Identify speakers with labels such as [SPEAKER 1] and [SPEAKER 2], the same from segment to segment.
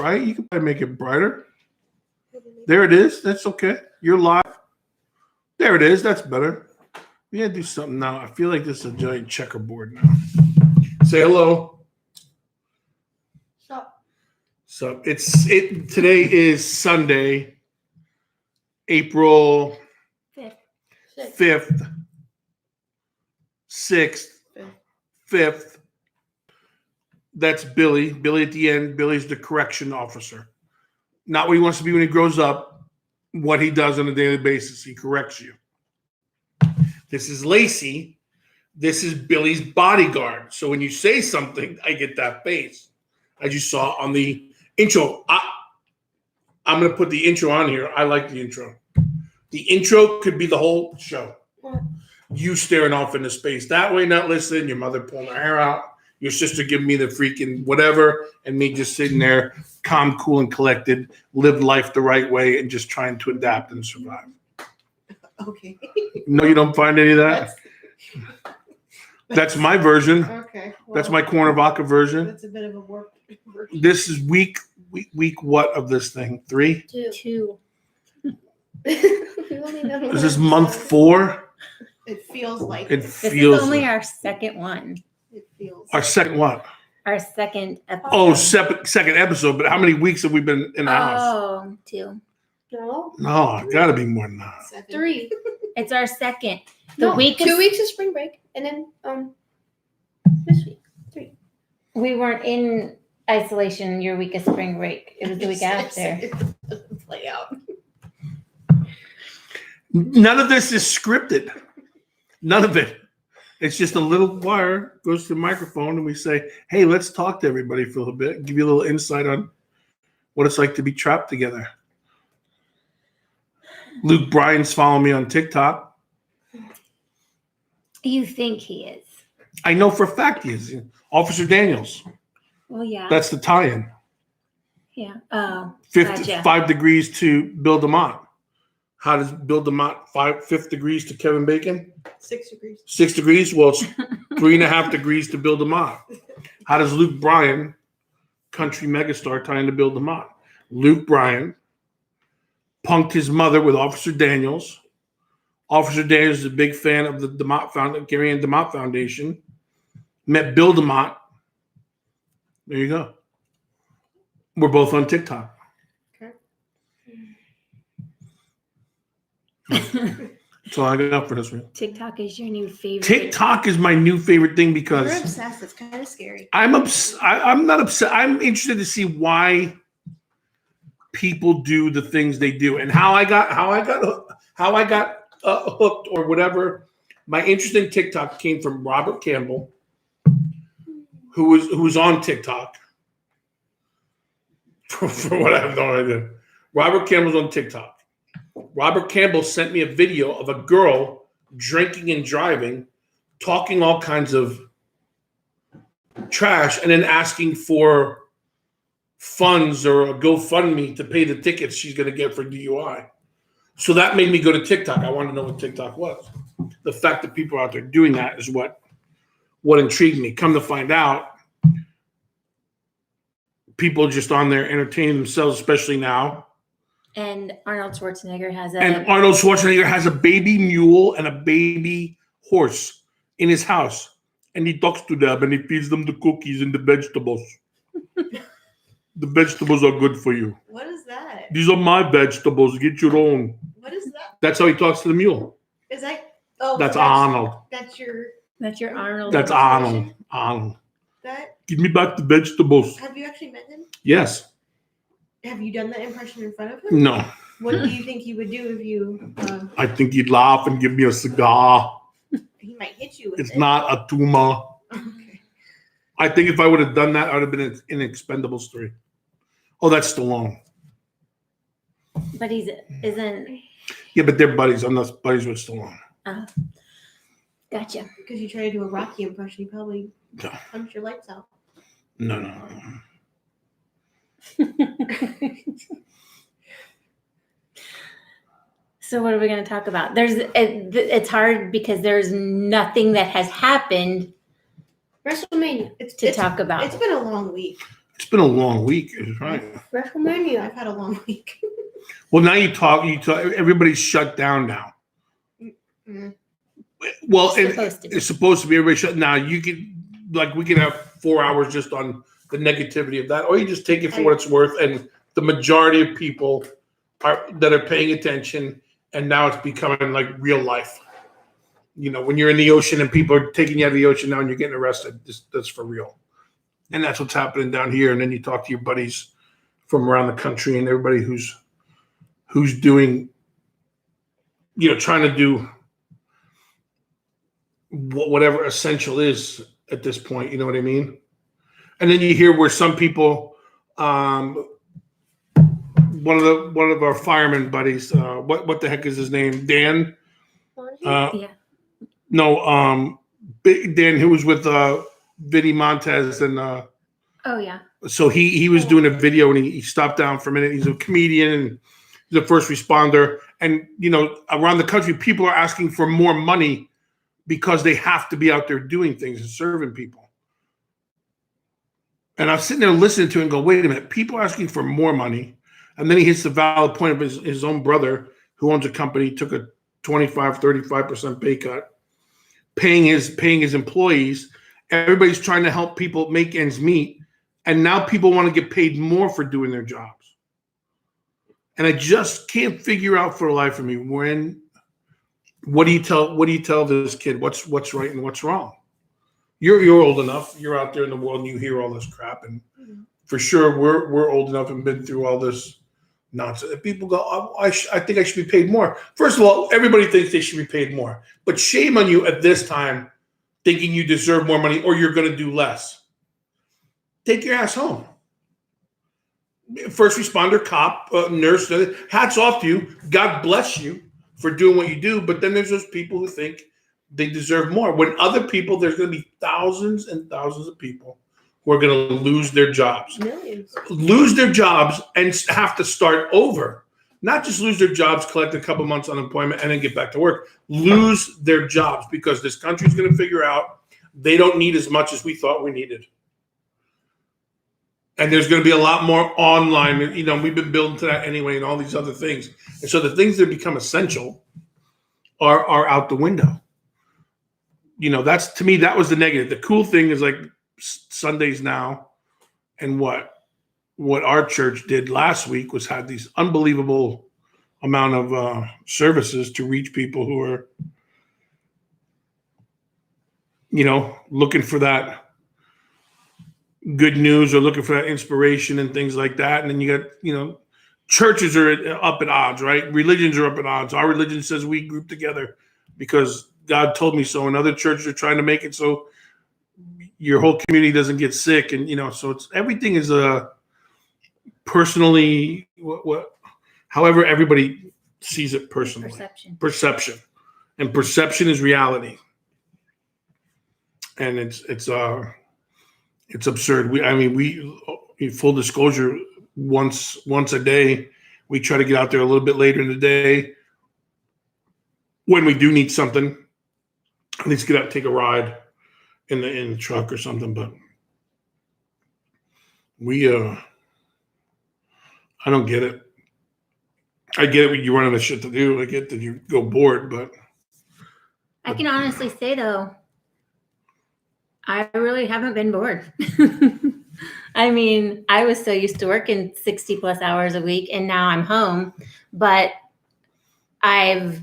[SPEAKER 1] bright. You can probably make it brighter. There it is. That's okay. You're live. There it is. That's better. We gotta do something now. I feel like this is a giant checkerboard now. Say hello. So today is Sunday, April 5th, 6th, 5th. That's Billy. Billy at the end. Billy's the correction officer. Not what he wants to be when he grows up, what he does on a daily basis. He corrects you. This is Lacey. This is Billy's bodyguard. So when you say something, I get that face. As you saw on the intro. I'm going to put the intro on here. I like the intro. The intro could be the whole show. You staring off into space that way, not listening. Your mother pulling her hair out. Your sister giving me the freaking whatever. And me just sitting there, calm, cool, and collected. Live life the right way and just trying to adapt and survive.
[SPEAKER 2] Okay.
[SPEAKER 1] No, you don't find any of that? That's my version.
[SPEAKER 2] Okay. Well,
[SPEAKER 1] that's my Corner Vodka version.
[SPEAKER 2] That's a bit of a warped version.
[SPEAKER 1] This is week what of this thing? 3?
[SPEAKER 3] 2.
[SPEAKER 1] Is this month 4?
[SPEAKER 2] It feels like
[SPEAKER 3] This is only our second one.
[SPEAKER 2] It feels
[SPEAKER 1] Our second what?
[SPEAKER 3] Our second episode.
[SPEAKER 1] Oh, second episode. But how many weeks have we been in the house?
[SPEAKER 3] Oh, 2.
[SPEAKER 1] No, it got to be more than that.
[SPEAKER 4] 3.
[SPEAKER 3] It's our second.
[SPEAKER 4] The week 2 weeks of spring break, and then this week 3.
[SPEAKER 3] We weren't in isolation your week of spring break. It was the week after.
[SPEAKER 2] It doesn't play out.
[SPEAKER 1] None of this is scripted. None of it. It's just a little wire goes to the microphone, and we say, "Hey, let's talk to everybody for a little bit. Give you a little insight on what it's like to be trapped together." Luke Bryan's following me on TikTok.
[SPEAKER 3] You think he is?
[SPEAKER 1] I know for a fact he is. Officer Daniels.
[SPEAKER 3] Well, yeah.
[SPEAKER 1] That's the tie-in.
[SPEAKER 3] Yeah. Oh,
[SPEAKER 1] 5 degrees to Bill DeMott. How does Bill DeMott 5 degrees to Kevin Bacon?
[SPEAKER 2] 6 degrees.
[SPEAKER 1] 6 degrees? Well, it's 3.5 degrees to Bill DeMott. How does Luke Bryan, country megastar, tie into Bill DeMott? Luke Bryan punked his mother with Officer Daniels. Officer Daniels is a big fan of the Gary Ann DeMott Foundation. Met Bill DeMott. There you go. We're both on TikTok.
[SPEAKER 2] Okay.
[SPEAKER 1] That's all I got for this week.
[SPEAKER 3] TikTok is your new favorite.
[SPEAKER 1] TikTok is my new favorite thing because
[SPEAKER 2] You're obsessed. It's kind of scary.
[SPEAKER 1] I'm not upset. I'm interested to see why people do the things they do and how I got hooked or whatever. My interest in TikTok came from Robert Campbell, who was on TikTok. For what I have no idea. Robert Campbell's on TikTok. Robert Campbell sent me a video of a girl drinking and driving, talking all kinds of trash, and then asking for funds or a GoFundMe to pay the tickets she's going to get for DUI. So that made me go to TikTok. I wanted to know what TikTok was. The fact that people are out there doing that is what intrigued me. Come to find out, people are just on there entertaining themselves, especially now.
[SPEAKER 3] And Arnold Schwarzenegger
[SPEAKER 1] has a baby mule and a baby horse in his house. And he talks to them and he feeds them the cookies and the vegetables. The vegetables are good for you.
[SPEAKER 2] What is that?
[SPEAKER 1] These are my vegetables. Get your own.
[SPEAKER 2] What is that?
[SPEAKER 1] That's how he talks to the mule.
[SPEAKER 2] Is that? Oh,
[SPEAKER 1] that's Arnold.
[SPEAKER 2] That's your
[SPEAKER 3] Arnold.
[SPEAKER 1] That's Arnold. Arnold.
[SPEAKER 2] That.
[SPEAKER 1] Give me back the vegetables.
[SPEAKER 2] Have you actually met him?
[SPEAKER 1] Yes.
[SPEAKER 2] Have you done that impression in front of him?
[SPEAKER 1] No.
[SPEAKER 2] What do you think he would do if you?
[SPEAKER 1] I think he'd laugh and give me a cigar.
[SPEAKER 2] He might hit you with
[SPEAKER 1] It's not a tumor.
[SPEAKER 2] Okay.
[SPEAKER 1] I think if I would have done that, I would have been in Expendables 3. Oh, that's Stallone.
[SPEAKER 3] But isn't.
[SPEAKER 1] Yeah, but they're buddies. I'm not buddies with Stallone.
[SPEAKER 3] Oh, gotcha.
[SPEAKER 2] Because you try to do a Rocky impression, you probably
[SPEAKER 1] No.
[SPEAKER 2] punch your lights out.
[SPEAKER 1] No.
[SPEAKER 3] So what are we going to talk about? It's hard because there's nothing that has happened
[SPEAKER 2] WrestleMania.
[SPEAKER 3] to talk about.
[SPEAKER 2] It's been a long week.
[SPEAKER 1] It's been a long week, right?
[SPEAKER 4] WrestleMania.
[SPEAKER 2] I've had a long week.
[SPEAKER 1] Well, now you talk. Everybody's shut down now.
[SPEAKER 2] Mm.
[SPEAKER 1] Well,
[SPEAKER 3] Supposed to be.
[SPEAKER 1] it's supposed to be everybody shut. Now we can have 4 hours just on the negativity of that, or you just take it for what it's worth. And the majority of people that are paying attention, and now it's becoming like real life. When you're in the ocean and people are taking you out of the ocean now and you're getting arrested, that's for real. And that's what's happening down here. And then you talk to your buddies from around the country and everybody who's doing, trying to do whatever essential is at this point. You know what I mean? And then you hear where some people, one of our fireman buddies, what the heck is his name? Dan?
[SPEAKER 3] Yeah.
[SPEAKER 1] No, Big Dan, who was with Vinny Montez, and
[SPEAKER 3] Oh yeah.
[SPEAKER 1] so he was doing a video and he stopped down for a minute. He's a comedian and he's a first responder, and around the country, people are asking for more money because they have to be out there doing things and serving people. And I'm sitting there listening to it and go, wait a minute, people are asking for more money, and then he hits the valid point of his own brother who owns a company took a 25-35% pay cut. Paying his employees. Everybody's trying to help people make ends meet, and now people want to get paid more for doing their jobs. And I just can't figure out for the life of me what do you tell this kid what's right and what's wrong? You're old enough. You're out there in the world and you hear all this crap, and for sure we're old enough and been through all this nonsense. People go, oh, I think I should be paid more. First of all, everybody thinks they should be paid more. But shame on you at this time thinking you deserve more money or you're going to do less. Take your ass home. First responder, cop, nurse, hats off to you. God bless you for doing what you do. But then there's those people who think they deserve more. When other people, there's going to be thousands and thousands of people who are going to lose their jobs.
[SPEAKER 4] Millions.
[SPEAKER 1] Lose their jobs and have to start over. Not just lose their jobs, collect a couple months unemployment, and then get back to work. Lose their jobs because this country's going to figure out they don't need as much as we thought we needed. And there's going to be a lot more online. We've been building to that anyway and all these other things. And so the things that become essential are out the window. That's, to me, that was the negative. The cool thing is like Sundays now, and what our church did last week was had these unbelievable amount of services to reach people who are, looking for that good news or looking for that inspiration and things like that. And then you got, churches are up at odds, right? Religions are up at odds. Our religion says we group together because God told me so, and other churches are trying to make it so your whole community doesn't get sick. And, so everything is personally, however everybody sees it personally. Perception. And perception is reality. And it's absurd. We full disclosure, once a day, we try to get out there a little bit later in the day when we do need something. At least get out and take a ride in the truck or something. But I don't get it. I get it when you run out of shit to do. I get that you go bored, but
[SPEAKER 3] I can honestly say though, I really haven't been bored. I mean, I was so used to working 60 plus hours a week, and now I'm home, but I've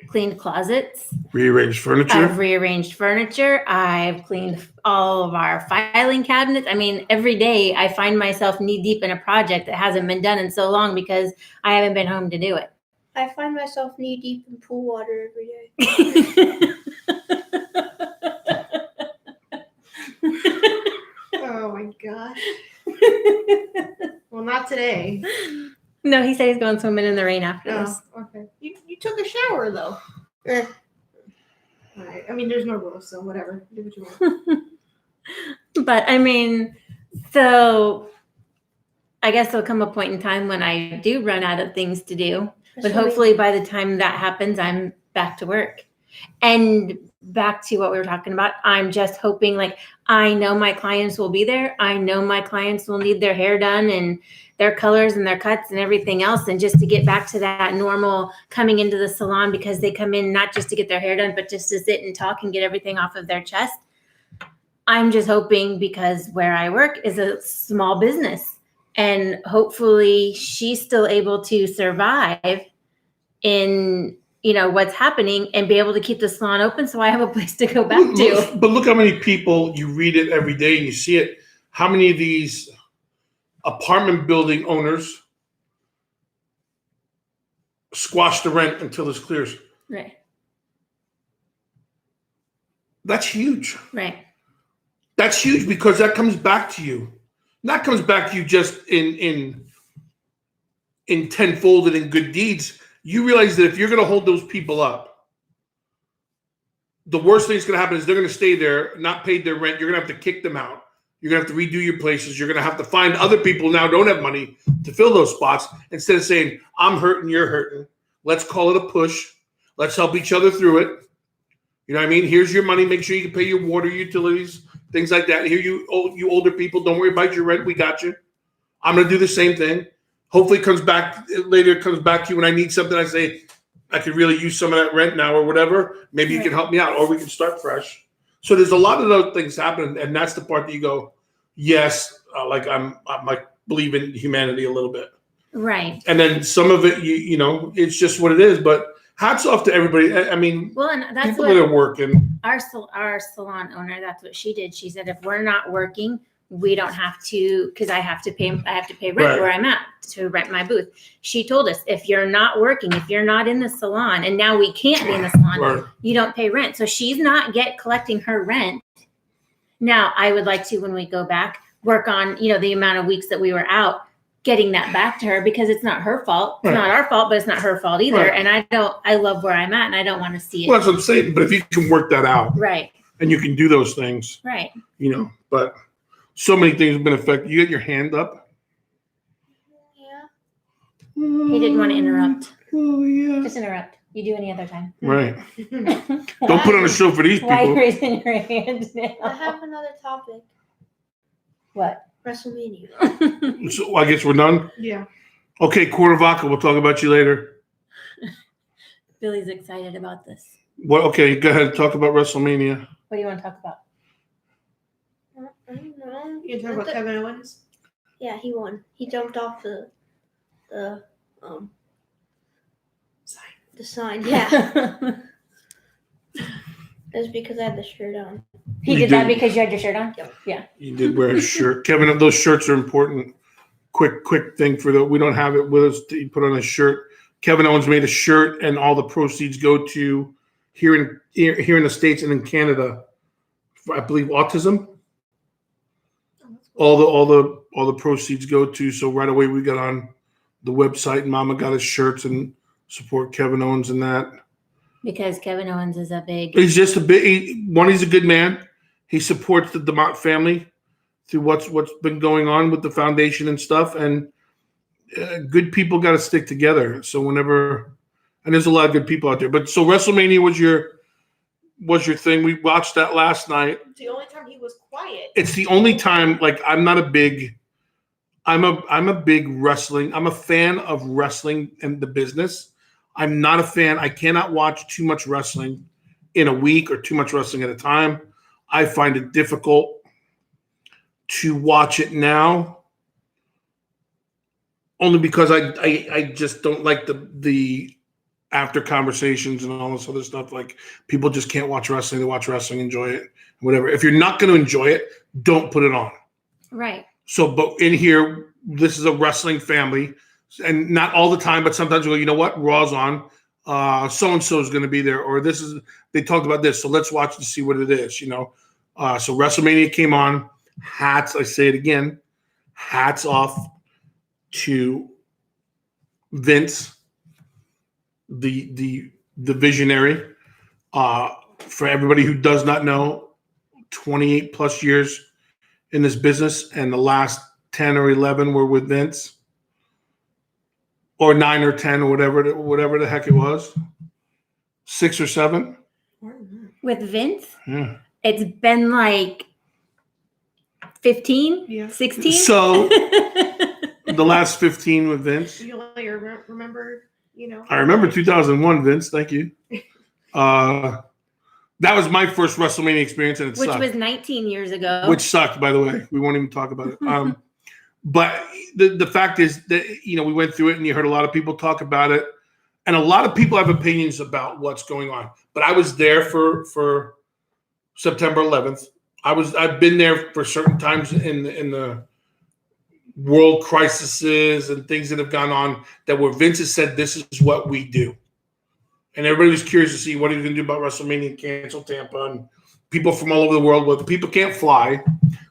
[SPEAKER 3] cleaned closets.
[SPEAKER 1] Rearranged furniture.
[SPEAKER 3] I've rearranged furniture. I've cleaned all of our filing cabinets. I mean, every day I find myself knee deep in a project that hasn't been done in so long because I haven't been home to do it.
[SPEAKER 4] I find myself knee deep in pool water every day.
[SPEAKER 2] Oh my gosh. Well, not today.
[SPEAKER 3] No, he said he's going swimming in the rain after this.
[SPEAKER 2] Oh, okay. You took a shower though.
[SPEAKER 4] Eh.
[SPEAKER 2] All right. I mean, there's no rules, so whatever. Do what you want.
[SPEAKER 3] But I mean, so I guess there'll come a point in time when I do run out of things to do. But hopefully by the time that happens, I'm back to work. And back to what we were talking about. I'm just hoping, like, I know my clients will be there. I know my clients will need their hair done and their colors and their cuts and everything else. And just to get back to that normal coming into the salon, because they come in not just to get their hair done, but just to sit and talk and get everything off of their chest. I'm just hoping, because where I work is a small business, and hopefully she's still able to survive in, you know, what's happening and be able to keep the salon open so I have a place to go back to.
[SPEAKER 1] But look how many people, you read it every day and you see it. How many of these apartment building owners squash the rent until this clears?
[SPEAKER 3] Right.
[SPEAKER 1] That's huge.
[SPEAKER 3] Right.
[SPEAKER 1] That's huge, because that comes back to you. That comes back to you just in tenfold and in good deeds. You realize that if you're going to hold those people up, the worst thing that's going to happen is they're going to stay there, not paid their rent. You're going to have to kick them out. You're going to have to redo your places. You're going to have to find other people now don't have money to fill those spots. Instead of saying, I'm hurting, you're hurting. Let's call it a push. Let's help each other through it. You know what I mean? Here's your money. Make sure you can pay your water, utilities, things like that. Here, you older people, don't worry about your rent. We got you. I'm going to do the same thing. Hopefully it comes back later. It comes back to you when I need something. I say, I could really use some of that rent now or whatever. Maybe you can help me out, or we can start fresh. So there's a lot of those things happening. And that's the part that you go, yes, like I'm like believe in humanity a little bit.
[SPEAKER 3] Right.
[SPEAKER 1] And then some of it, you know, it's just what it is. But hats off to everybody. I mean,
[SPEAKER 3] well, and that's
[SPEAKER 1] people
[SPEAKER 3] what
[SPEAKER 1] that are working.
[SPEAKER 3] Our salon owner, that's what she did. She said, if we're not working, we don't have to, because I have to pay rent
[SPEAKER 1] Right.
[SPEAKER 3] where I'm at to rent my booth. She told us, if you're not working, if you're not in the salon, and now we can't be in the salon,
[SPEAKER 1] Right.
[SPEAKER 3] you don't pay rent. So she's not collecting her rent. Now, I would like to, when we go back, work on, you know, the amount of weeks that we were out, getting that back to her, because it's not her fault. It's
[SPEAKER 1] Right.
[SPEAKER 3] not our fault, but it's not her fault either.
[SPEAKER 1] Right.
[SPEAKER 3] And I love where I'm at, and I don't want to see it.
[SPEAKER 1] Well, that's what I'm saying. But if you can work that out,
[SPEAKER 3] Right.
[SPEAKER 1] and you can do those things,
[SPEAKER 3] Right.
[SPEAKER 1] you know, but so many things have been affected. You got your hand up?
[SPEAKER 4] Yeah.
[SPEAKER 3] He didn't want to interrupt.
[SPEAKER 1] Oh, yeah.
[SPEAKER 3] Just interrupt. You do any other time.
[SPEAKER 1] Right. Don't put on a show for these
[SPEAKER 3] Why are you
[SPEAKER 1] people.
[SPEAKER 3] raising your hand
[SPEAKER 4] I
[SPEAKER 3] now?
[SPEAKER 4] have another topic.
[SPEAKER 3] What?
[SPEAKER 4] WrestleMania.
[SPEAKER 1] So I guess we're done.
[SPEAKER 2] Yeah.
[SPEAKER 1] Okay, Cuernavaca. We'll talk about you later.
[SPEAKER 3] Billy's excited about this.
[SPEAKER 1] What? Okay, go ahead. Talk about WrestleMania.
[SPEAKER 3] What do you want to talk about?
[SPEAKER 4] I don't know.
[SPEAKER 2] You talking about Kevin Owens?
[SPEAKER 4] Yeah, he won. He jumped off the sign. Yeah. It's because I had the shirt on.
[SPEAKER 3] He
[SPEAKER 1] You
[SPEAKER 3] did that
[SPEAKER 1] did.
[SPEAKER 3] because you had your shirt on? Yeah.
[SPEAKER 1] You did wear a shirt, Kevin. Those shirts are important. Quick thing for the. We don't have it with us. You put on a shirt. Kevin Owens made a shirt, and all the proceeds go to here in the States and in Canada. For, I believe autism. All the proceeds go to. So right away we got on the website, and Mama got us shirts and support Kevin Owens in that.
[SPEAKER 3] Because Kevin Owens is a big.
[SPEAKER 1] He's just a bit. He's a good man. He supports the DeMott family through what's been going on with the foundation and stuff. And good people got to stick together. So whenever, and there's a lot of good people out there. But so WrestleMania was your thing. We watched that last night.
[SPEAKER 2] It's the only time he was quiet.
[SPEAKER 1] It's the only time. Like I'm a big wrestling. I'm a fan of wrestling and the business. I'm not a fan. I cannot watch too much wrestling in a week or too much wrestling at a time. I find it difficult to watch it now, only because I just don't like the after conversations and all this other stuff. Like people just can't watch wrestling. They watch wrestling, enjoy it, whatever. If you're not going to enjoy it, don't put it on.
[SPEAKER 3] Right.
[SPEAKER 1] So, but in here, this is a wrestling family. And not all the time, but sometimes we go, you know what? Raw's on. So-and-so is going to be there. Or they talked about this. So let's watch to see what it is, you know. So WrestleMania came on. I say it again. Hats off to Vince, the visionary. For everybody who does not know, 28 plus years in this business, and the last 10 or 11 were with Vince. Or 9 or 10 or whatever the heck it was. 6 or 7.
[SPEAKER 3] with Vince,
[SPEAKER 1] Yeah.
[SPEAKER 3] it's been like 15,
[SPEAKER 2] Yeah.
[SPEAKER 3] 16.
[SPEAKER 1] So the last 15 with Vince.
[SPEAKER 2] You only remember, you know.
[SPEAKER 1] I remember 2001, Vince. Thank you. That was my first WrestleMania experience, and it
[SPEAKER 3] which
[SPEAKER 1] sucked.
[SPEAKER 3] was 19 years ago.
[SPEAKER 1] Which sucked, by the way. We won't even talk about it. But the fact is that, we went through it, and you heard a lot of people talk about it, and a lot of people have opinions about what's going on. But I was there for September 11th. I've been there for certain times in the world crises and things that have gone on that where Vince has said, this is what we do. And everybody was curious to see what he's going to do about WrestleMania and cancel Tampa, and people from all over the world. Well, people can't fly.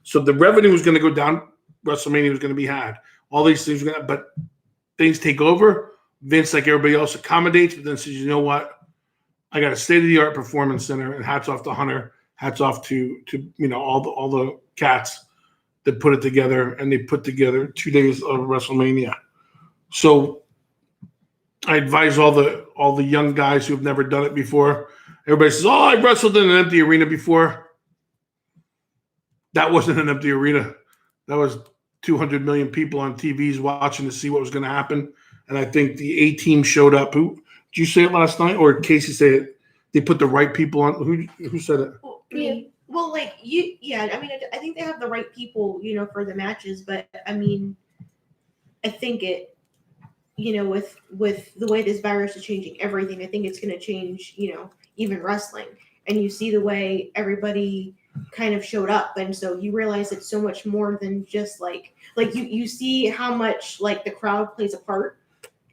[SPEAKER 1] So the revenue was going to go down. WrestleMania was going to be had. All these things were going to, but things take over. Vince, like everybody else, accommodates, but then says, you know what? I got a state-of-the-art performance center, and hats off to Hunter. Hats off to all the cats that put it together, and they put together 2 days of WrestleMania. So I advise all the young guys who have never done it before. Everybody says, "Oh, I wrestled in an empty arena before." That wasn't an empty arena. That was 200 million people on TVs watching to see what was going to happen. And I think the A-team showed up. Who did you say it last night, or did Casey say it? They put the right people on. Who said it?
[SPEAKER 2] Well, I mean, well, like you, yeah. I mean, I think they have the right people, for the matches. But I mean, I think it, with the way this virus is changing everything, I think it's going to change, even wrestling. And you see the way everybody kind of showed up, and so you realize it's so much more than just like you see how much like the crowd plays a part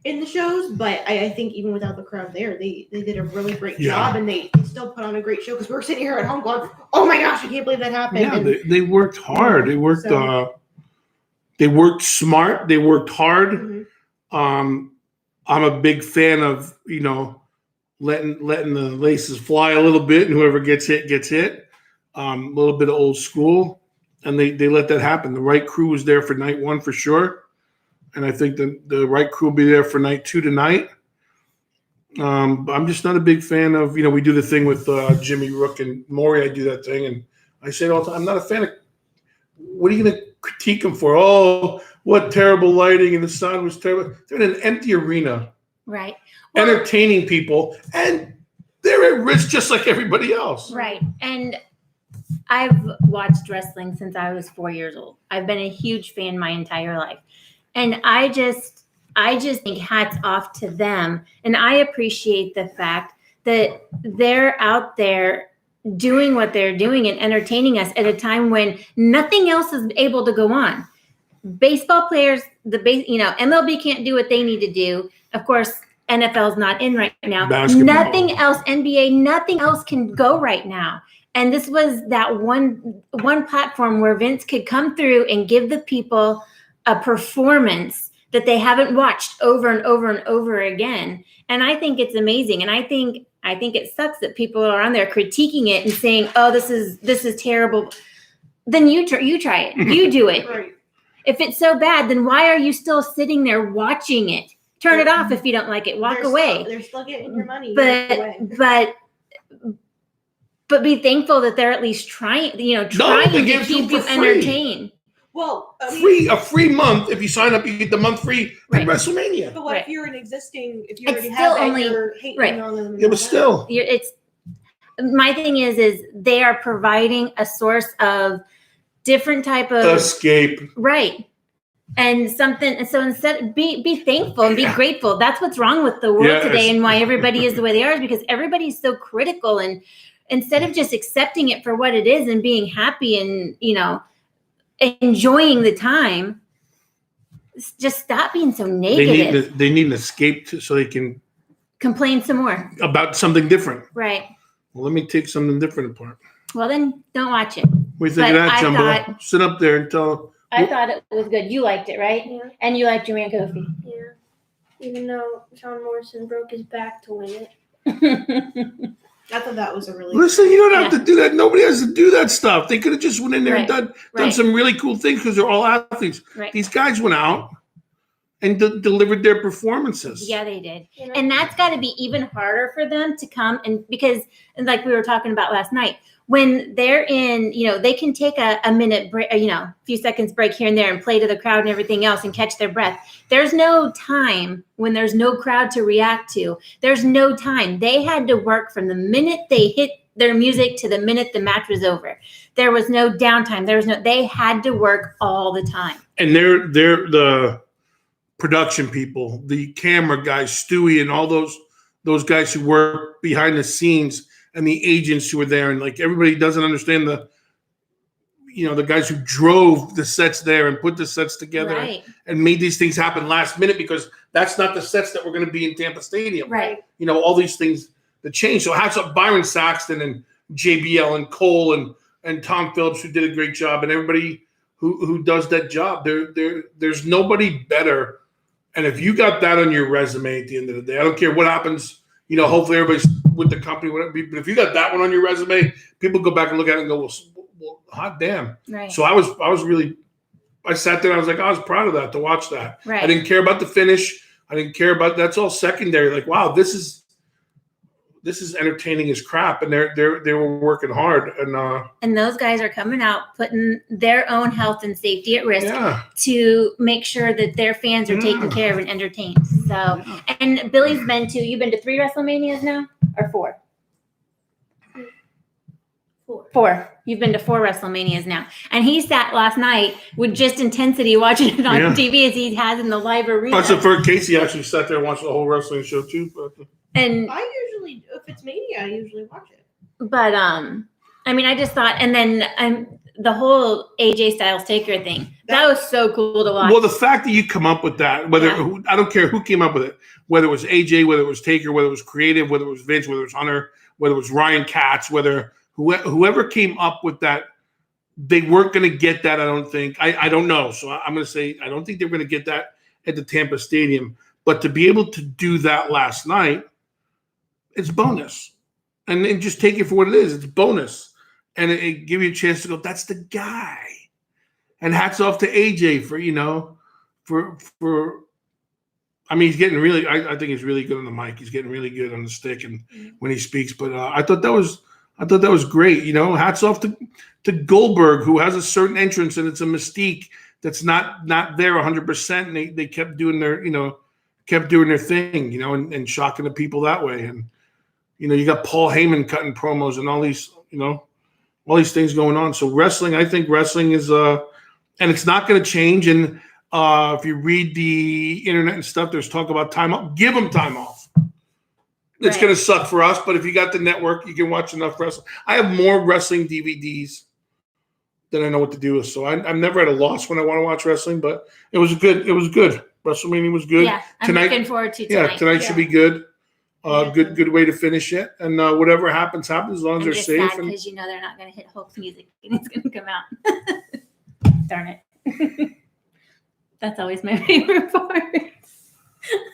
[SPEAKER 2] in the shows. But I think even without the crowd there, they did a really great job, and they still put on a great show, because we're sitting here at home going, oh my gosh, I can't believe that happened.
[SPEAKER 1] Yeah,
[SPEAKER 2] and,
[SPEAKER 1] they worked hard. They worked. They worked smart. They worked hard.
[SPEAKER 2] Mhm.
[SPEAKER 1] I'm a big fan of letting the laces fly a little bit, and whoever gets hit gets hit. A little bit of old school, and they let that happen. The right crew was there for night one for sure, and I think the right crew will be there for night two tonight. I'm just not a big fan of we do the thing with Jimmy Rook and Maury. I do that thing, and I say it all the time. I'm not a fan of. What are you going to critique them for? Oh, what terrible lighting, and the sound was terrible. They're in an empty arena,
[SPEAKER 3] right.
[SPEAKER 1] entertaining people, and they're at risk just like everybody else.
[SPEAKER 3] Right. And I've watched wrestling since I was 4 years old. I've been a huge fan my entire life. And I just think hats off to them. And I appreciate the fact that they're out there doing what they're doing and entertaining us at a time when nothing else is able to go on. Baseball players, MLB can't do what they need to do. Of course, NFL's not in right now.
[SPEAKER 1] Basketball.
[SPEAKER 3] Nothing else, NBA, nothing else can go right now. And this was that one platform where Vince could come through and give the people a performance that they haven't watched over and over and over again. And I think it's amazing. And I think it sucks that people are on there critiquing it and saying, "Oh, this is terrible." Then you try it. You do it.
[SPEAKER 2] Right.
[SPEAKER 3] If it's so bad, then why are you still sitting there watching it? Turn it off if you don't like it. Walk away.
[SPEAKER 2] They're still getting your money.
[SPEAKER 3] But be thankful that they're at least trying to
[SPEAKER 1] give
[SPEAKER 3] keep
[SPEAKER 1] you
[SPEAKER 3] you
[SPEAKER 1] for free.
[SPEAKER 3] entertained.
[SPEAKER 2] Well, I mean,
[SPEAKER 1] A free month. If you sign up, you get the month free
[SPEAKER 3] Right.
[SPEAKER 1] at WrestleMania.
[SPEAKER 2] but what
[SPEAKER 3] Right.
[SPEAKER 2] if you're if you
[SPEAKER 3] It's
[SPEAKER 2] already
[SPEAKER 3] still
[SPEAKER 2] have that,
[SPEAKER 3] only-
[SPEAKER 2] you're hating
[SPEAKER 3] right.
[SPEAKER 2] on them?
[SPEAKER 1] Yeah, but still.
[SPEAKER 3] My thing is they are providing a source of different type of
[SPEAKER 1] Escape.
[SPEAKER 3] right. And something, so instead, be thankful and be
[SPEAKER 1] Yeah.
[SPEAKER 3] grateful. That's what's wrong with the world
[SPEAKER 1] Yes.
[SPEAKER 3] today, and why everybody is the way they are, is because everybody's so critical. And instead of just accepting it for what it is and being happy and enjoying the time, just stop being so negative.
[SPEAKER 1] They need an escape so they can
[SPEAKER 3] Complain some more,
[SPEAKER 1] about something different.
[SPEAKER 3] right?
[SPEAKER 1] Well, let me take something different apart.
[SPEAKER 3] Well, then don't watch it.
[SPEAKER 1] What do you think of
[SPEAKER 3] But
[SPEAKER 1] that,
[SPEAKER 3] I
[SPEAKER 1] Jumbo?
[SPEAKER 3] thought-
[SPEAKER 1] Sit up there and tell.
[SPEAKER 3] I thought it was good. You liked it, right?
[SPEAKER 4] Yeah.
[SPEAKER 3] And you liked your man Kofi.
[SPEAKER 4] Yeah. Even though John Morrison broke his back to win it.
[SPEAKER 2] I thought that was a really
[SPEAKER 1] Listen, you don't have to do that. Nobody has to do that stuff. They could have just went in there and
[SPEAKER 3] Right.
[SPEAKER 1] done
[SPEAKER 3] Right.
[SPEAKER 1] some really cool things because they're all athletes.
[SPEAKER 3] Right.
[SPEAKER 1] These guys went out and delivered their performances.
[SPEAKER 3] Yeah, they did.
[SPEAKER 4] You know?
[SPEAKER 3] And that's got to be even harder for them to come and because, like we were talking about last night, when they're in, they can take a minute break, a few seconds break here and there and play to the crowd and everything else and catch their breath. There's no time when there's no crowd to react to. There's no time. They had to work from the minute they hit their music to the minute the match was over. There was no downtime. They had to work all the time.
[SPEAKER 1] And they're the production people, the camera guys, Stewie, and all those guys who work behind the scenes, and the agents who were there, and like everybody doesn't understand the guys who drove the sets there and put the sets together
[SPEAKER 3] Right.
[SPEAKER 1] and made these things happen last minute, because that's not the sets that were going to be in Tampa Stadium.
[SPEAKER 3] Right.
[SPEAKER 1] All these things that change. So hats up Byron Saxton and JBL and Cole and Tom Phillips, who did a great job, and everybody who does that job. There's nobody better. And if you got that on your resume at the end of the day, I don't care what happens. Hopefully everybody's with the company, whatever. But if you got that one on your resume, people go back and look at it and go, well hot damn.
[SPEAKER 3] Right.
[SPEAKER 1] So I sat there and I was like, I was proud of that, to watch that.
[SPEAKER 3] Right.
[SPEAKER 1] I didn't care about the finish. I didn't care about, that's all secondary. Like, wow, this is entertaining as crap. And they were working hard.
[SPEAKER 3] And those guys are coming out, putting their own health and safety at risk to make sure that their fans are taken care of and entertained. So, and Billy's you've been to 3 WrestleManias now, or 4? 4. You've been to 4 WrestleManias now. And he sat last night with just intensity watching it on TV as he has in the live arena.
[SPEAKER 1] That's the first. Casey actually sat there and watched the whole wrestling show too.
[SPEAKER 3] And
[SPEAKER 2] I usually, if it's Mania, I usually watch it.
[SPEAKER 3] But I just thought, and then the whole AJ Styles Taker thing, that was so cool to watch.
[SPEAKER 1] Well, the fact that you come up with that, I don't care who came up with it, whether it was AJ, whether it was Taker, whether it was creative, whether it was Vince, whether it was Hunter, whether it was Ryan Katz, whether whoever came up with that, they weren't going to get that. I don't think. I don't know. So I'm going to say I don't think they're going to get that at the Tampa Stadium. But to be able to do that last night, it's bonus. And then just take it for what it is. It's bonus. And it give you a chance to go, that's the guy. And hats off to AJ for he's getting really, I think he's really good on the mic. He's getting really good on the stick and when he speaks. But I thought that was great. Hats off to Goldberg, who has a certain entrance and it's a mystique that's not there 100%. And they kept doing their thing, and shocking the people that way. And, you got Paul Heyman cutting promos and all these things going on. So I think wrestling is, and it's not going to change. And if you read the internet and stuff, there's talk about time off. Give them time off. It's going to suck for us, but if you got the network, you can watch enough wrestling. I have more wrestling DVDs than I know what to do with. So I'm never at a loss when I want to watch wrestling, but it was good. WrestleMania was good.
[SPEAKER 3] Yeah, I'm looking forward to tonight.
[SPEAKER 1] Yeah, tonight should be good. Good way to finish it. And whatever happens as long as they're safe.
[SPEAKER 3] Because they're not going to hit Hulk's music and it's going to come out. Darn it. That's always my favorite part.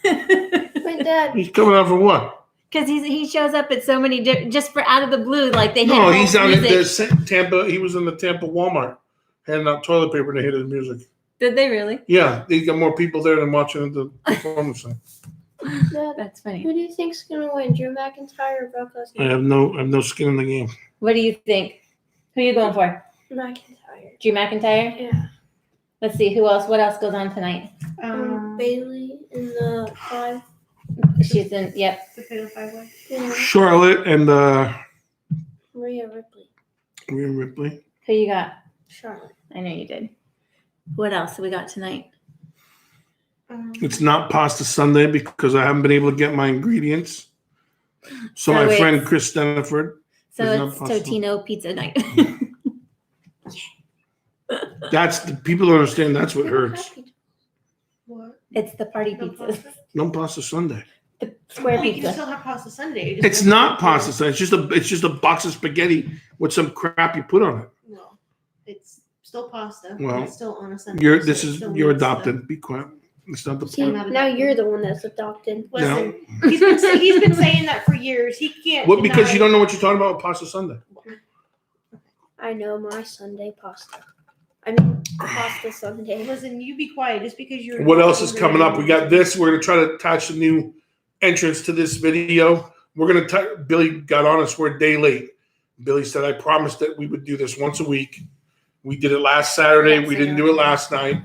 [SPEAKER 4] My dad.
[SPEAKER 1] He's coming out for what?
[SPEAKER 3] Because he shows up at so many just for out of the blue, like they hit
[SPEAKER 1] No,
[SPEAKER 3] Hulk's
[SPEAKER 1] he's out at
[SPEAKER 3] music.
[SPEAKER 1] the Tampa. He was in the Tampa Walmart handing out toilet paper to hit his music.
[SPEAKER 3] Did they really?
[SPEAKER 1] Yeah, they got more people there than watching the performance.
[SPEAKER 4] Dad,
[SPEAKER 3] That's funny.
[SPEAKER 4] who do you think's gonna win, Drew McIntyre or Brock Lesnar?
[SPEAKER 1] I have no skin in the game.
[SPEAKER 3] What do you think? Who are you going for?
[SPEAKER 4] McIntyre.
[SPEAKER 3] Drew McIntyre?
[SPEAKER 4] Yeah.
[SPEAKER 3] Let's see. Who else? What else goes on tonight?
[SPEAKER 4] Bailey in the 5.
[SPEAKER 3] She's in, yep.
[SPEAKER 2] The Fatal 5-Way.
[SPEAKER 4] Yeah.
[SPEAKER 1] Charlotte and
[SPEAKER 4] Rhea Ripley.
[SPEAKER 1] Rhea Ripley.
[SPEAKER 3] Who you got?
[SPEAKER 4] Charlotte.
[SPEAKER 3] I know you did. What else we got tonight?
[SPEAKER 1] It's not pasta Sunday because I haven't been able to get my ingredients. So my
[SPEAKER 3] it's-
[SPEAKER 1] friend Chris Steniford.
[SPEAKER 3] So
[SPEAKER 1] It's
[SPEAKER 3] it's
[SPEAKER 1] not possible.
[SPEAKER 3] Totino pizza night.
[SPEAKER 1] That's the people don't understand. That's what hurts.
[SPEAKER 2] What?
[SPEAKER 3] It's the party
[SPEAKER 2] No
[SPEAKER 3] pizzas.
[SPEAKER 2] pasta?
[SPEAKER 1] No pasta Sunday.
[SPEAKER 3] The square
[SPEAKER 2] Well, you can
[SPEAKER 3] pizza.
[SPEAKER 2] still have pasta Sunday.
[SPEAKER 1] It's not pasta Sunday. It's just a box of spaghetti with some crap you put on it.
[SPEAKER 2] No, it's still pasta.
[SPEAKER 1] Well,
[SPEAKER 2] it's still on a Sunday.
[SPEAKER 1] You're
[SPEAKER 2] so it still
[SPEAKER 1] you're
[SPEAKER 2] needs the-
[SPEAKER 1] adopted. Be quiet. It's not the
[SPEAKER 4] See,
[SPEAKER 1] point.
[SPEAKER 4] now you're the one that's adopted.
[SPEAKER 2] Listen, he's been saying that for years. He can't.
[SPEAKER 1] What? Because
[SPEAKER 2] deny-
[SPEAKER 1] you don't know what you're talking about with pasta Sunday.
[SPEAKER 4] I know my Sunday pasta. I mean, pasta Sunday.
[SPEAKER 2] Listen, you be quiet just because you're.
[SPEAKER 1] What else is coming up? We got this. We're gonna try to attach a new entrance to this video. We're gonna. Billy got on us. We're a day late. Billy said, "I promised that we would do this once a week." We did it last Saturday.
[SPEAKER 3] Yes,
[SPEAKER 1] We
[SPEAKER 3] I
[SPEAKER 1] didn't
[SPEAKER 3] know.
[SPEAKER 1] do it last night.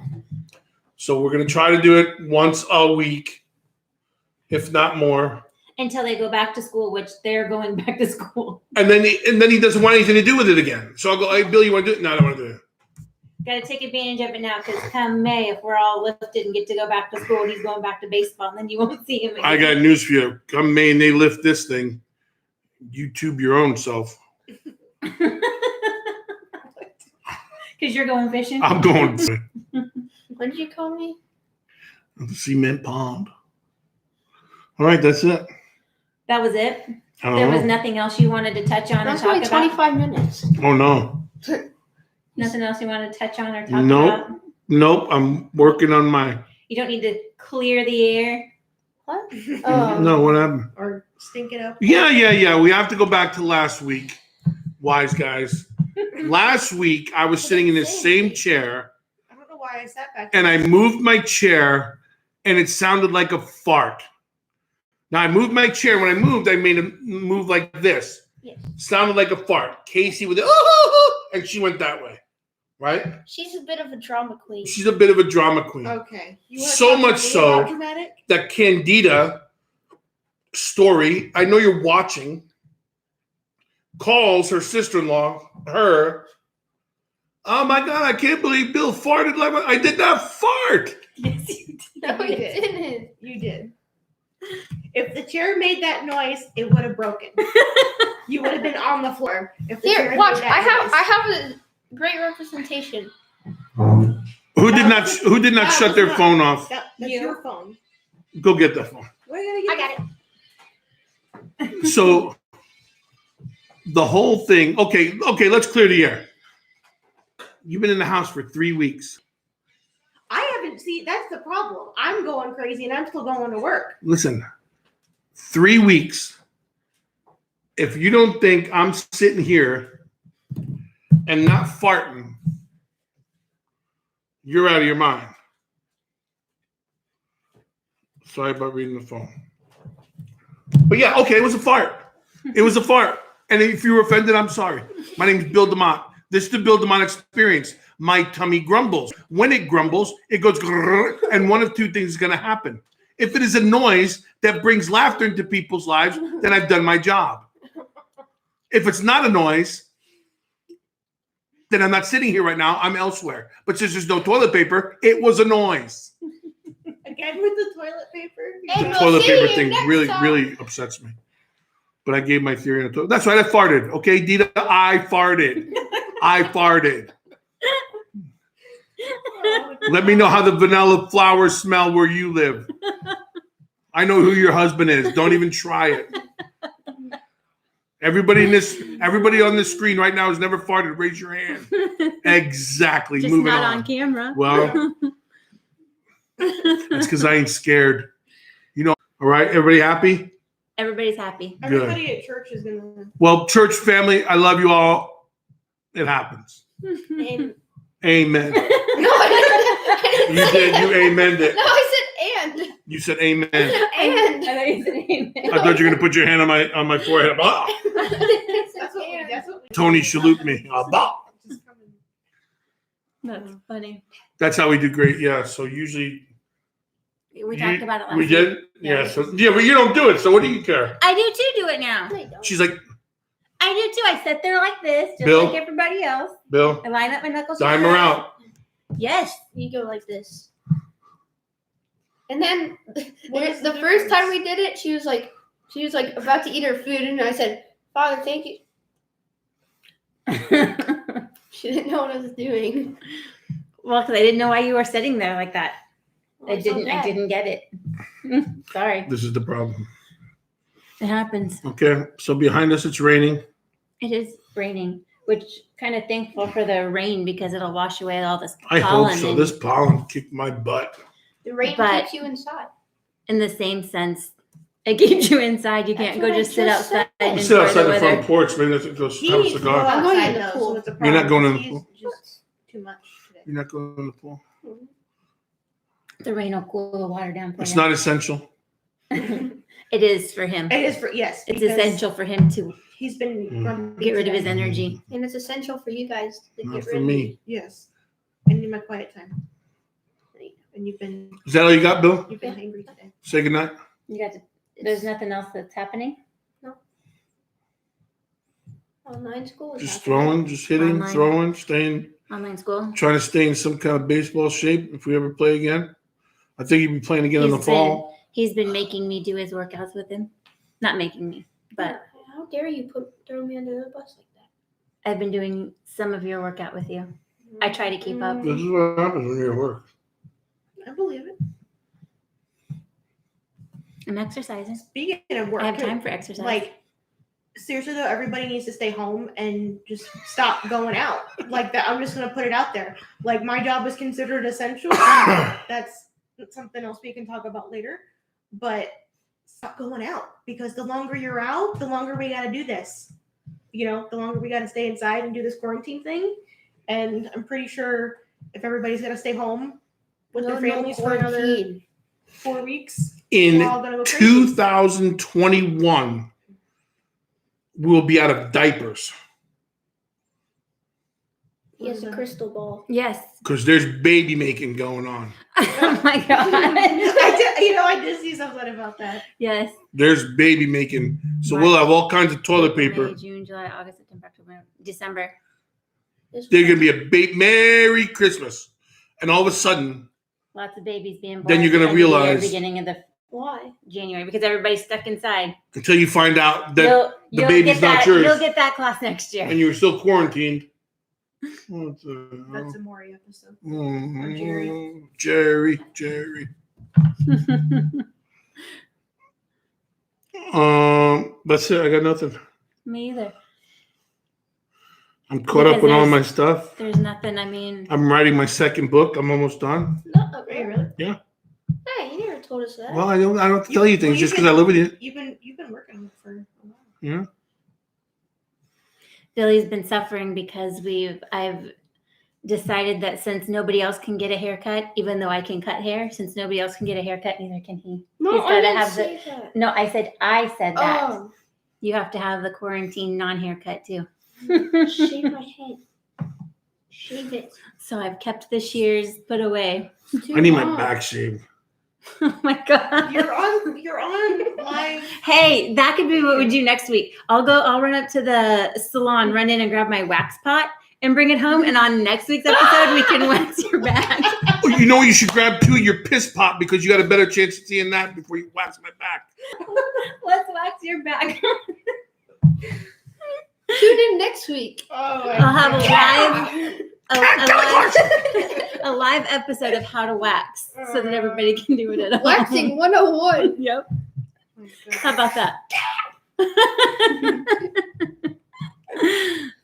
[SPEAKER 1] So we're gonna try to do it once a week, if not more.
[SPEAKER 3] Until they go back to school, which they're going back to school.
[SPEAKER 1] And then he doesn't want anything to do with it again. So I'll go, "Hey, Billy, you want to do it?" "No, I don't want to do it."
[SPEAKER 3] Got to take advantage of it now because come May, if we're all lifted and get to go back to school, he's going back to baseball, and then you won't see him again.
[SPEAKER 1] I got news for you. Come May and they lift this thing. YouTube your own self.
[SPEAKER 3] Because you're going fishing.
[SPEAKER 1] I'm going to
[SPEAKER 4] What did you call me?
[SPEAKER 1] the cement pond. All right, that's it.
[SPEAKER 3] That was it.
[SPEAKER 1] I don't
[SPEAKER 3] There was
[SPEAKER 1] know.
[SPEAKER 3] nothing else you wanted to touch on and
[SPEAKER 4] That's
[SPEAKER 3] talk
[SPEAKER 4] only
[SPEAKER 3] about.
[SPEAKER 4] 25 minutes.
[SPEAKER 1] Oh no.
[SPEAKER 3] Nothing else you want to touch on or talk
[SPEAKER 1] Nope.
[SPEAKER 3] about.
[SPEAKER 1] Nope. I'm working on my.
[SPEAKER 3] You don't need to clear the air.
[SPEAKER 4] What?
[SPEAKER 1] No, what happened?
[SPEAKER 2] Or stink it up.
[SPEAKER 1] Yeah. We have to go back to last week. Wise guys. Last week I was sitting in this same chair
[SPEAKER 2] I don't know why I sat back.
[SPEAKER 1] and I moved my chair and it sounded like a fart. Now I moved my chair. When I moved, I made a move like this.
[SPEAKER 3] Yes.
[SPEAKER 1] Sounded like a fart. Casey with it, and she went that way. Right?
[SPEAKER 4] She's a bit of a drama queen.
[SPEAKER 1] She's a bit of a drama queen.
[SPEAKER 2] Okay. You wanna
[SPEAKER 1] So
[SPEAKER 2] talk to
[SPEAKER 1] much
[SPEAKER 2] me
[SPEAKER 1] so-
[SPEAKER 2] about dramatic?
[SPEAKER 1] That Candida story, I know you're watching, calls her sister-in-law, her, "Oh my God, I can't believe Bill farted like I did not fart."
[SPEAKER 3] Yes, you did.
[SPEAKER 4] No,
[SPEAKER 2] You
[SPEAKER 4] you
[SPEAKER 2] did.
[SPEAKER 4] didn't.
[SPEAKER 2] You did. If the chair made that noise, it would have broken. You would have been on the floor. If the chair
[SPEAKER 4] Here, watch.
[SPEAKER 2] made that noise.
[SPEAKER 4] I have a great representation.
[SPEAKER 1] Who did not
[SPEAKER 2] That
[SPEAKER 1] shut
[SPEAKER 2] was
[SPEAKER 1] their
[SPEAKER 2] not-
[SPEAKER 1] phone off?
[SPEAKER 2] That's
[SPEAKER 3] You.
[SPEAKER 2] your phone.
[SPEAKER 1] Go get the phone.
[SPEAKER 2] We're gonna
[SPEAKER 4] I
[SPEAKER 2] get
[SPEAKER 4] got it.
[SPEAKER 1] So the whole thing, okay, let's clear the air. You've been in the house for 3 weeks.
[SPEAKER 2] I haven't seen. That's the problem. I'm going crazy, and I'm still going to work.
[SPEAKER 1] Listen, 3 weeks. If you don't think I'm sitting here and not farting, you're out of your mind. Sorry about reading the phone. But yeah, okay, it was a fart. It was a fart. And if you were offended, I'm sorry. My name is Bill DeMott. This is the Bill DeMott experience. My tummy grumbles. When it grumbles, it goes grrr, and one of two things is going to happen. If it is a noise that brings laughter into people's lives, then I've done my job. If it's not a noise, then I'm not sitting here right now. I'm elsewhere. But since there's no toilet paper, it was a noise.
[SPEAKER 2] Again with the toilet paper.
[SPEAKER 4] And we'll
[SPEAKER 1] Toilet
[SPEAKER 4] see
[SPEAKER 1] paper
[SPEAKER 4] you
[SPEAKER 1] thing
[SPEAKER 4] next
[SPEAKER 1] really,
[SPEAKER 4] time.
[SPEAKER 1] really upsets me. But I gave my theory on the toilet. That's right, I farted. Okay, Dita, I farted. I farted. Let me know how the vanilla flowers smell where you live. I know who your husband is. Don't even try it. Everybody on this screen right now has never farted. Raise your hand. Exactly.
[SPEAKER 3] Just
[SPEAKER 1] Moving
[SPEAKER 3] not
[SPEAKER 1] on.
[SPEAKER 3] on camera.
[SPEAKER 1] Well, it's because I ain't scared. You know, all right, everybody happy?
[SPEAKER 3] Everybody's happy.
[SPEAKER 2] Everybody at church is gonna.
[SPEAKER 1] Well, church family, I love you all. It happens.
[SPEAKER 2] And
[SPEAKER 1] Amen.
[SPEAKER 4] No, I
[SPEAKER 1] You did. You amened it.
[SPEAKER 4] No, I said and.
[SPEAKER 1] You said amen.
[SPEAKER 4] And.
[SPEAKER 3] thought you said amen.
[SPEAKER 1] I thought you were gonna put your hand on my forehead. Ah,
[SPEAKER 2] that's what we
[SPEAKER 1] Tony salute me. Ah, bah.
[SPEAKER 3] That's funny.
[SPEAKER 1] That's how we do great. Yeah. So usually
[SPEAKER 3] We talked about it last
[SPEAKER 1] we
[SPEAKER 3] week.
[SPEAKER 1] did.
[SPEAKER 3] Yeah.
[SPEAKER 1] Yeah. So yeah, but you don't do it. So what do you care?
[SPEAKER 3] I do too do it now.
[SPEAKER 4] No, you don't.
[SPEAKER 1] She's like,
[SPEAKER 3] I do too. I sit there like this, just
[SPEAKER 1] Bill?
[SPEAKER 3] like everybody else.
[SPEAKER 1] Bill,
[SPEAKER 3] I line up my knuckles.
[SPEAKER 1] time her out.
[SPEAKER 3] Yes.
[SPEAKER 4] You go like this. And then
[SPEAKER 2] What is
[SPEAKER 4] the
[SPEAKER 2] the
[SPEAKER 4] first time
[SPEAKER 2] difference?
[SPEAKER 4] we did it, she was like about to eat her food, and I said, "Father, thank you." She didn't know what I was doing.
[SPEAKER 3] Well, because I didn't know why you were sitting there like that. I
[SPEAKER 4] It's so
[SPEAKER 3] didn't. I
[SPEAKER 4] bad.
[SPEAKER 3] didn't get it. Sorry.
[SPEAKER 1] This is the problem.
[SPEAKER 3] It happens.
[SPEAKER 1] Okay. So behind us, it's raining.
[SPEAKER 3] It is raining, which kind of thankful for the rain because it'll wash away all this
[SPEAKER 1] I
[SPEAKER 3] pollen.
[SPEAKER 1] hope so.
[SPEAKER 3] and
[SPEAKER 1] This pollen kicked my butt.
[SPEAKER 4] The rain
[SPEAKER 3] But-
[SPEAKER 4] keeps you inside.
[SPEAKER 3] in the same sense, it keeps you inside. You can't
[SPEAKER 4] That's
[SPEAKER 3] go
[SPEAKER 4] what I
[SPEAKER 3] just sit
[SPEAKER 4] just
[SPEAKER 3] outside
[SPEAKER 4] said.
[SPEAKER 3] and
[SPEAKER 1] Sit
[SPEAKER 3] enjoy
[SPEAKER 1] outside
[SPEAKER 3] the
[SPEAKER 1] the front
[SPEAKER 3] weather.
[SPEAKER 1] porch. Maybe let's go
[SPEAKER 2] He
[SPEAKER 1] have a
[SPEAKER 2] needs to go
[SPEAKER 1] cigar.
[SPEAKER 4] I'm going
[SPEAKER 2] outside
[SPEAKER 4] in the
[SPEAKER 2] though,
[SPEAKER 4] pool.
[SPEAKER 2] so it's a
[SPEAKER 1] You're not
[SPEAKER 2] problem.
[SPEAKER 1] going in the
[SPEAKER 2] He's
[SPEAKER 1] pool?
[SPEAKER 2] Just too much.
[SPEAKER 1] You're not going in the pool.
[SPEAKER 3] The rain will cool the water down for
[SPEAKER 1] It's
[SPEAKER 3] you.
[SPEAKER 1] not essential.
[SPEAKER 3] It is for him.
[SPEAKER 2] It is for yes.
[SPEAKER 3] It's
[SPEAKER 2] because
[SPEAKER 3] essential for him to
[SPEAKER 2] He's been grumpy
[SPEAKER 3] get rid of his
[SPEAKER 2] today.
[SPEAKER 3] energy.
[SPEAKER 4] And it's essential for you guys to
[SPEAKER 1] Not
[SPEAKER 4] get
[SPEAKER 1] for
[SPEAKER 4] rid of
[SPEAKER 1] me.
[SPEAKER 2] Yes, I need my quiet time. And you've been
[SPEAKER 1] Is that all you got, Bill?
[SPEAKER 2] angry today.
[SPEAKER 1] Say goodnight.
[SPEAKER 3] You got to, there's nothing else that's happening.
[SPEAKER 4] Online school. Is
[SPEAKER 1] Just
[SPEAKER 4] happening.
[SPEAKER 1] throwing, just hitting,
[SPEAKER 3] Online.
[SPEAKER 1] throwing, staying,
[SPEAKER 3] Online school.
[SPEAKER 1] trying to stay in some kind of baseball shape if we ever play again. I think you'll be playing again in the
[SPEAKER 3] He's
[SPEAKER 1] fall.
[SPEAKER 3] He's been making me do his workouts with him. Not making me, but
[SPEAKER 4] How dare you throw me under the bus like that?
[SPEAKER 3] I've been doing some of your workout with you. I try to keep up.
[SPEAKER 1] This is what happens when you're at work.
[SPEAKER 2] I believe it.
[SPEAKER 3] I'm exercising.
[SPEAKER 2] Speaking of work,
[SPEAKER 3] I have time for exercise.
[SPEAKER 2] like seriously though, everybody needs to stay home and just stop going out like that. I'm just gonna put it out there. Like my job is considered essential. That's something else we can talk about later. But stop going out because the longer you're out, the longer we got to do this. You know, the longer we got to stay inside and do this quarantine thing. And I'm pretty sure if everybody's gonna stay home with their families for another
[SPEAKER 4] quarantine.
[SPEAKER 2] 4 weeks,
[SPEAKER 1] In
[SPEAKER 2] we're all gonna go crazy.
[SPEAKER 1] 2021, we'll be out of diapers
[SPEAKER 4] He has a crystal ball.
[SPEAKER 3] yes.
[SPEAKER 1] because there's baby making going on.
[SPEAKER 3] Oh my god.
[SPEAKER 2] I did see something about that.
[SPEAKER 3] Yes.
[SPEAKER 1] There's baby making. So
[SPEAKER 3] March,
[SPEAKER 1] we'll have all kinds of toilet paper.
[SPEAKER 3] May, June, July, August, September, October, December.
[SPEAKER 4] This
[SPEAKER 1] There's
[SPEAKER 4] one.
[SPEAKER 1] going to be a Merry Christmas. And all of a sudden,
[SPEAKER 3] Lots of babies being born.
[SPEAKER 1] Then you're gonna
[SPEAKER 3] at the end of the year,
[SPEAKER 1] realize-
[SPEAKER 3] beginning of the
[SPEAKER 4] Why?
[SPEAKER 3] January because everybody's stuck inside.
[SPEAKER 1] until you find out that
[SPEAKER 3] You'll
[SPEAKER 1] baby's
[SPEAKER 3] get
[SPEAKER 1] not
[SPEAKER 3] that,
[SPEAKER 1] yours.
[SPEAKER 3] You'll get that class next year.
[SPEAKER 1] and you were still quarantined. What the hell?
[SPEAKER 2] That's a Maury episode.
[SPEAKER 1] Mhm.
[SPEAKER 2] Jerry.
[SPEAKER 1] Jerry. That's it. I got nothing.
[SPEAKER 3] Me either.
[SPEAKER 1] I'm caught up
[SPEAKER 3] Because
[SPEAKER 1] with all
[SPEAKER 3] there's-
[SPEAKER 1] my stuff.
[SPEAKER 3] There's nothing. I mean,
[SPEAKER 1] I'm writing my second book. I'm almost done.
[SPEAKER 4] No,
[SPEAKER 2] Are you really?
[SPEAKER 4] Hey, you never told us that.
[SPEAKER 1] Well, I don't have to tell you things
[SPEAKER 2] Well,
[SPEAKER 1] just because I live with you.
[SPEAKER 2] You've been working on it for a while.
[SPEAKER 1] Yeah.
[SPEAKER 3] Billy's been suffering because I've decided that since nobody else can get a haircut, even though I can cut hair, since nobody else can get a haircut, neither can he.
[SPEAKER 4] no,
[SPEAKER 3] he's
[SPEAKER 4] I
[SPEAKER 3] gotta
[SPEAKER 4] didn't
[SPEAKER 3] have
[SPEAKER 4] say that.
[SPEAKER 3] No, I said that.
[SPEAKER 4] Oh,
[SPEAKER 3] You have to have the quarantine non-haircut too.
[SPEAKER 4] shave my head. Shave it.
[SPEAKER 3] So I've kept the shears put away.
[SPEAKER 1] I need my back shaved.
[SPEAKER 3] Oh my god.
[SPEAKER 2] You're on live.
[SPEAKER 3] Hey, that could be what we do next week. I'll run up to the salon, run in and grab my wax pot and bring it home. And on next week's episode, we can wax your back.
[SPEAKER 1] Oh, you know what? You should grab two of your piss pot because you got a better chance of seeing that before you wax my back.
[SPEAKER 3] Let's wax your back.
[SPEAKER 4] Tune in next week.
[SPEAKER 2] Oh,
[SPEAKER 3] I'll have
[SPEAKER 1] God,
[SPEAKER 3] a live episode of how to wax so that everybody can do it at home.
[SPEAKER 4] Waxing 101.
[SPEAKER 3] Yep. How about that?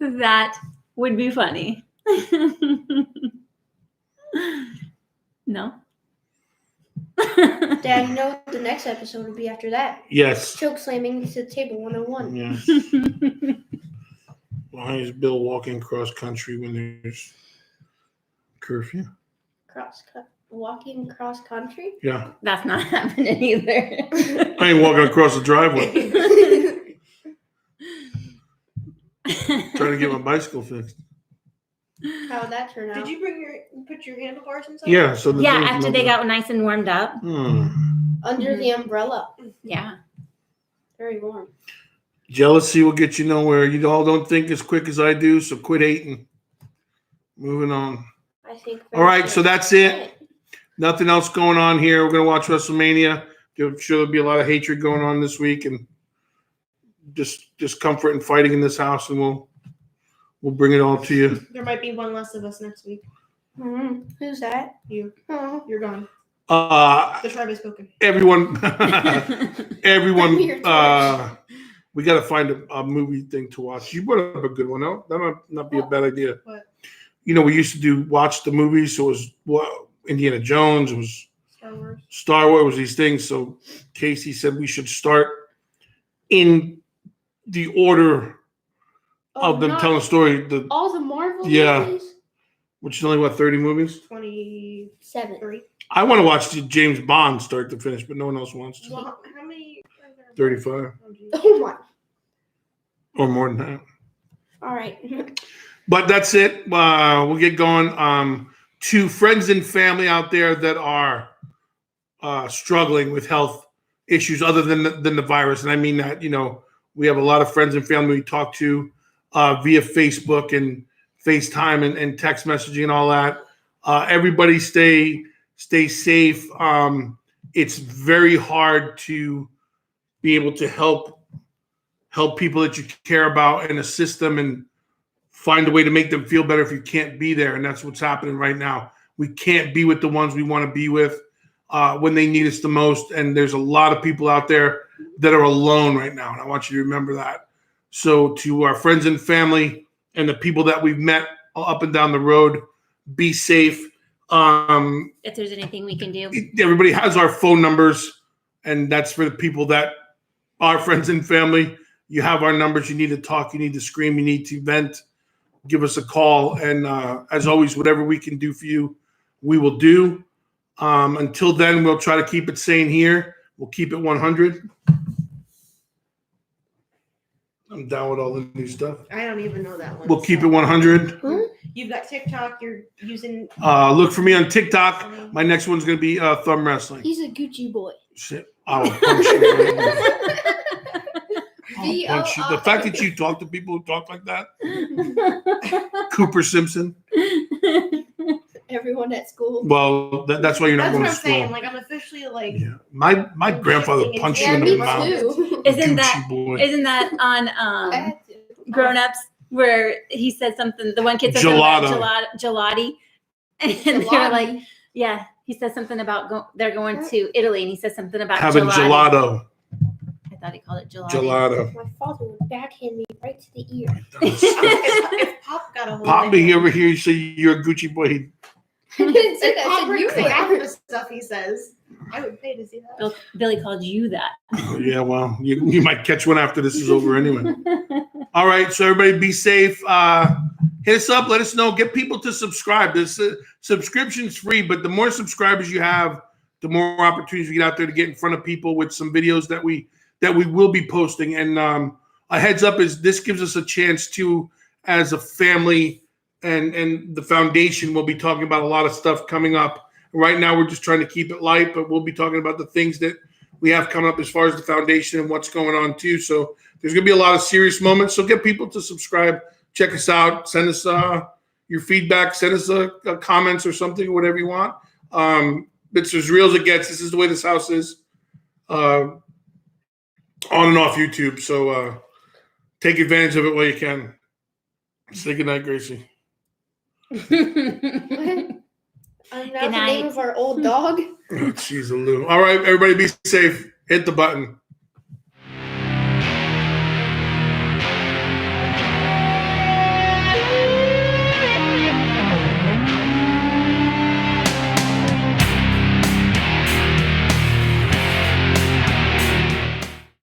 [SPEAKER 3] That would be funny. No?
[SPEAKER 4] Dad, you know what the next episode will be after that?
[SPEAKER 1] Yes.
[SPEAKER 4] Choke slamming to the table 101.
[SPEAKER 1] Yes. Why is Bill walking cross country when there's curfew?
[SPEAKER 4] Walking cross country?
[SPEAKER 1] Yeah.
[SPEAKER 3] That's not happening either.
[SPEAKER 1] I ain't walking across the driveway trying to get my bicycle fixed.
[SPEAKER 4] How would that turn out?
[SPEAKER 2] Did you put your handlebars inside?
[SPEAKER 1] Yeah. So the
[SPEAKER 3] Yeah,
[SPEAKER 1] thing's
[SPEAKER 3] after
[SPEAKER 1] not-
[SPEAKER 3] they got nice and warmed up.
[SPEAKER 4] Under the umbrella.
[SPEAKER 3] Yeah.
[SPEAKER 4] Very warm.
[SPEAKER 1] Jealousy will get you nowhere. You all don't think as quick as I do, so quit hating. Moving on.
[SPEAKER 4] I think.
[SPEAKER 1] All right, so that's it. Nothing else going on here. We're gonna watch WrestleMania. I'm sure there'll be a lot of hatred going on this week, and just discomfort and fighting in this house, and we'll bring it all to you.
[SPEAKER 2] There might be one less of us next week.
[SPEAKER 4] Mm-hmm. Who's that?
[SPEAKER 2] You.
[SPEAKER 4] Oh.
[SPEAKER 2] You're gone.
[SPEAKER 1] Uh,
[SPEAKER 2] The tribe has spoken.
[SPEAKER 1] everyone, everyone.
[SPEAKER 4] Weird choice.
[SPEAKER 1] We got to find a movie thing to watch. You brought up a good one. That might not be a bad idea.
[SPEAKER 2] What?
[SPEAKER 1] You know, we used to watch the movies. So it was Indiana Jones. It was
[SPEAKER 2] Star Wars.
[SPEAKER 1] Star Wars. It was these things. So Casey said we should start in the order of them
[SPEAKER 4] not
[SPEAKER 1] telling a story.
[SPEAKER 4] all the Marvel
[SPEAKER 1] Yeah.
[SPEAKER 4] movies?
[SPEAKER 1] which is only what 30 movies.
[SPEAKER 2] 23.
[SPEAKER 4] 7.
[SPEAKER 1] I want to watch James Bond start to finish, but no one else wants to.
[SPEAKER 2] Well, how many?
[SPEAKER 1] 35
[SPEAKER 2] Oh, geez.
[SPEAKER 4] Oh my.
[SPEAKER 1] or more than that.
[SPEAKER 4] All right.
[SPEAKER 1] But that's it. We'll get going. To friends and family out there that are struggling with health issues other than the virus, and I mean that, we have a lot of friends and family we talk to via Facebook and FaceTime and text messaging and all that. Everybody stay safe. It's very hard to be able to help people that you care about and assist them and find a way to make them feel better if you can't be there. And that's what's happening right now. We can't be with the ones we want to be with when they need us the most. And there's a lot of people out there that are alone right now. And I want you to remember that. So to our friends and family and the people that we've met up and down the road, be safe.
[SPEAKER 3] If there's anything we can do.
[SPEAKER 1] Everybody has our phone numbers, and that's for the people that are friends and family. You have our numbers. You need to talk. You need to scream. You need to vent. Give us a call. And as always, whatever we can do for you, we will do. Until then, we'll try to keep it sane here. We'll keep it 100. I'm down with all the new stuff.
[SPEAKER 2] I don't even know that one.
[SPEAKER 1] We'll keep it 100.
[SPEAKER 2] You've got TikTok. You're using.
[SPEAKER 1] Look for me on TikTok. My next one's going to be thumb wrestling.
[SPEAKER 4] He's a Gucci boy.
[SPEAKER 1] Shit. I will punch you right now. I'll punch you. The fact that you talk to people who talk like that. Cooper Simpson.
[SPEAKER 4] Everyone at school.
[SPEAKER 1] Well, that's why you're not
[SPEAKER 2] That's
[SPEAKER 1] going
[SPEAKER 2] what
[SPEAKER 1] to
[SPEAKER 2] I'm
[SPEAKER 1] school.
[SPEAKER 2] saying. Like I'm officially like.
[SPEAKER 1] Yeah. My grandfather punched you
[SPEAKER 4] Yeah,
[SPEAKER 1] in
[SPEAKER 4] me
[SPEAKER 1] the mouth.
[SPEAKER 4] too.
[SPEAKER 3] Isn't
[SPEAKER 1] Gucci
[SPEAKER 3] that
[SPEAKER 1] boy.
[SPEAKER 3] isn't that on
[SPEAKER 4] I had to.
[SPEAKER 3] Grown Ups where he said something? The one kid said something about gelati, and they were like, "Yeah." He says something about they're going to Italy, and he says something about
[SPEAKER 1] having gelato.
[SPEAKER 3] I thought he called it gelati.
[SPEAKER 1] Gelato.
[SPEAKER 4] My father would backhand me right to the ear.
[SPEAKER 2] If Pop got a hold
[SPEAKER 1] Pop
[SPEAKER 2] of
[SPEAKER 1] me
[SPEAKER 2] him,
[SPEAKER 1] over here. You say you're a Gucci boy. He'd
[SPEAKER 4] I didn't say
[SPEAKER 2] if
[SPEAKER 4] that.
[SPEAKER 2] Pop
[SPEAKER 4] I said
[SPEAKER 2] were
[SPEAKER 4] you
[SPEAKER 2] to say half
[SPEAKER 4] were.
[SPEAKER 2] the stuff he says, I would pay to see that.
[SPEAKER 3] Billy called you that.
[SPEAKER 1] Oh, yeah, well, you might catch one after this is over anyway. All right, so everybody be safe. Hit us up. Let us know. Get people to subscribe. This subscription's free, but the more subscribers you have, the more opportunities we get out there to get in front of people with some videos that we will be posting. And a heads up is this gives us a chance to, as a family and the foundation, we'll be talking about a lot of stuff coming up. Right now, we're just trying to keep it light, but we'll be talking about the things that we have coming up as far as the foundation and what's going on too. So there's going to be a lot of serious moments. So get people to subscribe. Check us out. Send us your feedback. Send us comments or something, whatever you want. It's as real as it gets. This is the way this house is on and off YouTube. So take advantage of it while you can. Say goodnight, Gracie.
[SPEAKER 4] I'm now
[SPEAKER 3] Good
[SPEAKER 4] the name
[SPEAKER 3] night.
[SPEAKER 4] of our old dog.
[SPEAKER 1] Oh, jeez, Lou. All right, everybody be safe. Hit the button.